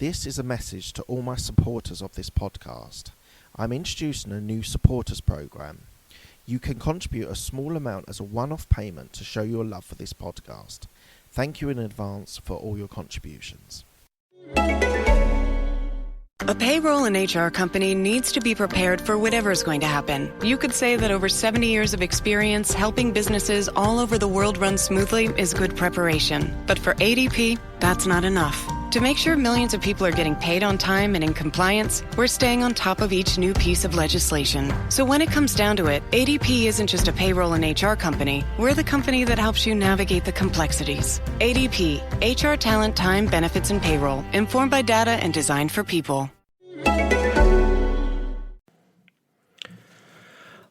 This is a message to all my supporters of this podcast. I'm introducing a new supporters program. You can contribute a small amount as a one-off payment to show your love for this podcast. Thank you in advance for all your contributions. A payroll and HR company needs to be prepared for whatever's going to happen. You could say that over 70 years of experience helping businesses all over the world run smoothly is good preparation. But for ADP, that's not enough. To make sure millions of people are getting paid on time and in compliance, we're staying on top of each new piece of legislation. So when it comes down to it, ADP isn't just a payroll and HR company. We're the company that helps you navigate the complexities. ADP, HR talent, time, benefits, and payroll. Informed by data and designed for people.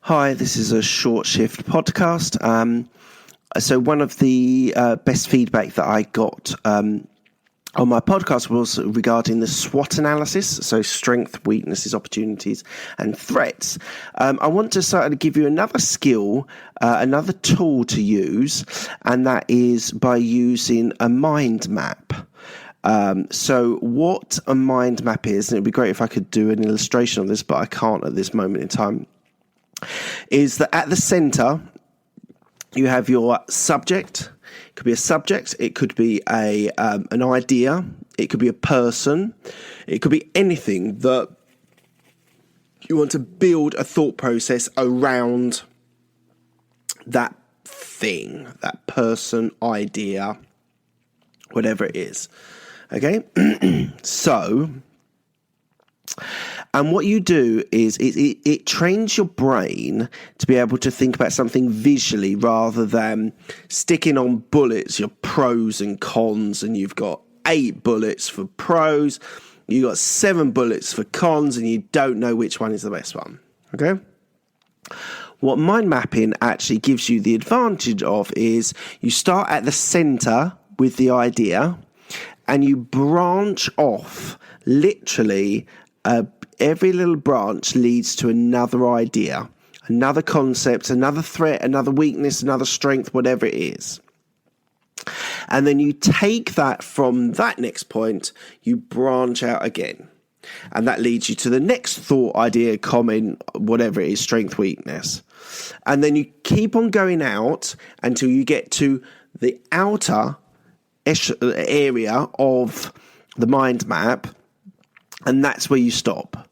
Hi, this is a short shift podcast. So one of the best feedback that I got on my podcast was regarding the SWOT analysis, so strength, weaknesses, opportunities, and threats. I want to sort of give you another skill, another tool to use, and that is by using a mind map. So what a mind map is, and it'd be great if I could do an illustration of this, but I can't at this moment in time, is that at the center, you have your subject. It could be a subject, it could be an idea, it could be a person, it could be anything that you want to build a thought process around that thing, that person, idea, whatever it is. Okay? So, and what you do is it trains your brain to be able to think about something visually rather than sticking on bullets, your pros and cons, and you've got 8 bullets for pros, you've got 7 bullets for cons, and you don't know which one is the best one. Okay? What mind mapping actually gives you the advantage of is you start at the center with the idea and you branch off literally. Every little branch leads to another idea, another concept, another threat, another weakness, another strength, whatever it is. And then you take that from that next point, you branch out again. And that leads you to the next thought, idea, comment, whatever it is, strength, weakness. And then you keep on going out until you get to the outer area of the mind map. And that's where you stop.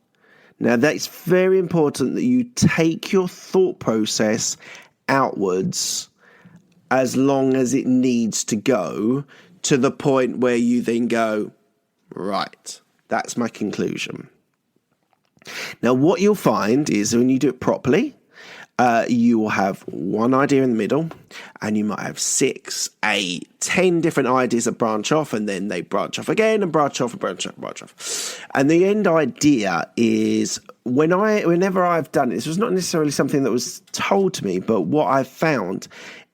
Now, that's very important that you take your thought process outwards as long as it needs to go to the point where you then go, right, that's my conclusion. Now, what you'll find is when you do it properly, you will have one idea in the middle, and you might have 6, 8, 10 different ideas that branch off, and then they branch off again and branch off and branch off. And the end idea is whenever I've done it, this was not necessarily something that was told to me, but what I've found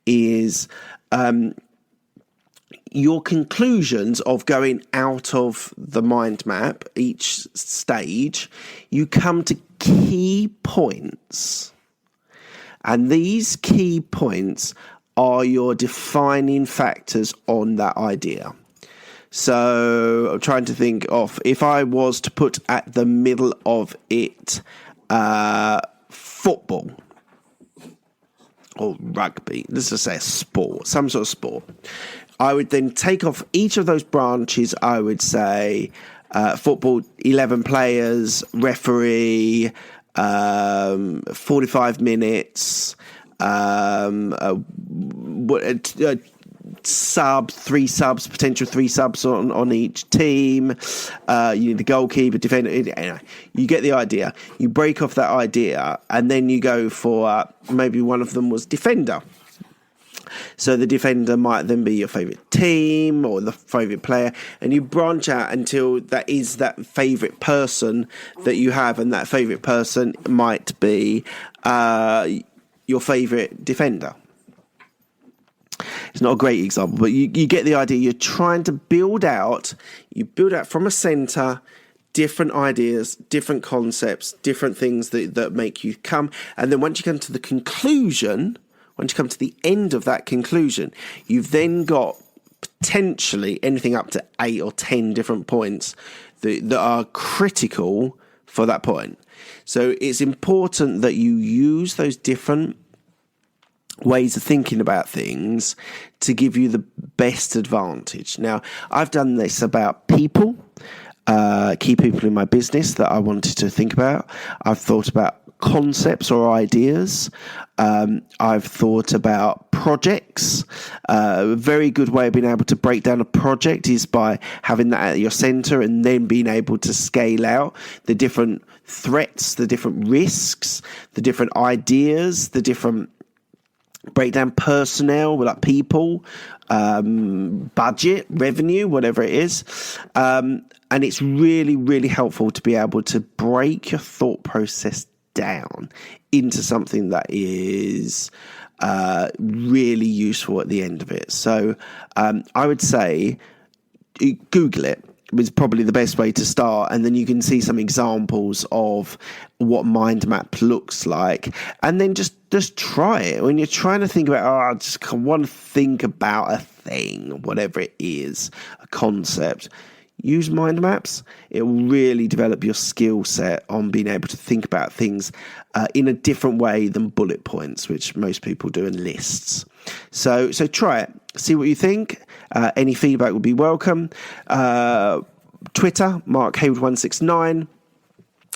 is your conclusions of going out of the mind map, each stage, you come to key points. And these key points are your defining factors on that idea. So I'm trying to think of, if I was to put at the middle of it football or rugby, let's just say a sport, some sort of sport, I would then take off each of those branches. I would say football, 11 players, referee, 45 minutes, three subs, potential 3 subs on each team. You need the goalkeeper, defender. Anyway, you get the idea. You break off that idea, and then you go for maybe one of them was defender. So the defender might then be your favourite team or the favourite player, and you branch out until that is that favourite person that you have, and that favourite person might be your favourite defender. It's not a great example, but you get the idea. You're trying to build out from a centre, different ideas, different concepts, different things that make you come, and then once you come to the conclusion, once you come to the end of that conclusion, you've then got potentially anything up to 8 or 10 different points that are critical for that point. So it's important that you use those different ways of thinking about things to give you the best advantage. Now, I've done this about people, key people in my business that I wanted to think about. I've thought about concepts or ideas. I've thought about projects. A very good way of being able to break down a project is by having that at your center and then being able to scale out the different threats, the different risks, the different ideas, the different breakdown personnel, like people, budget, revenue, whatever it is. And it's really, really helpful to be able to break your thought process down into something that is really useful at the end of it. So I would say Google it. Is probably the best way to start, and then you can see some examples of what mind map looks like, and then just try it. When you're trying to think about, I just want to think about a thing, whatever it is, a concept, use mind maps. It will really develop your skill set on being able to think about things in a different way than bullet points, which most people do in lists. So try it, see what you think. Any feedback would be welcome. Twitter, Mark Hayward 169.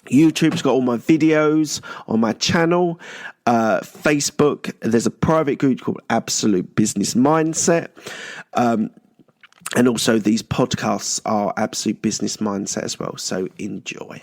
YouTube's got all my videos on my channel. Facebook, there's a private group called Absolute Business Mindset. And also these podcasts are Absolute Business Mindset as well. So enjoy.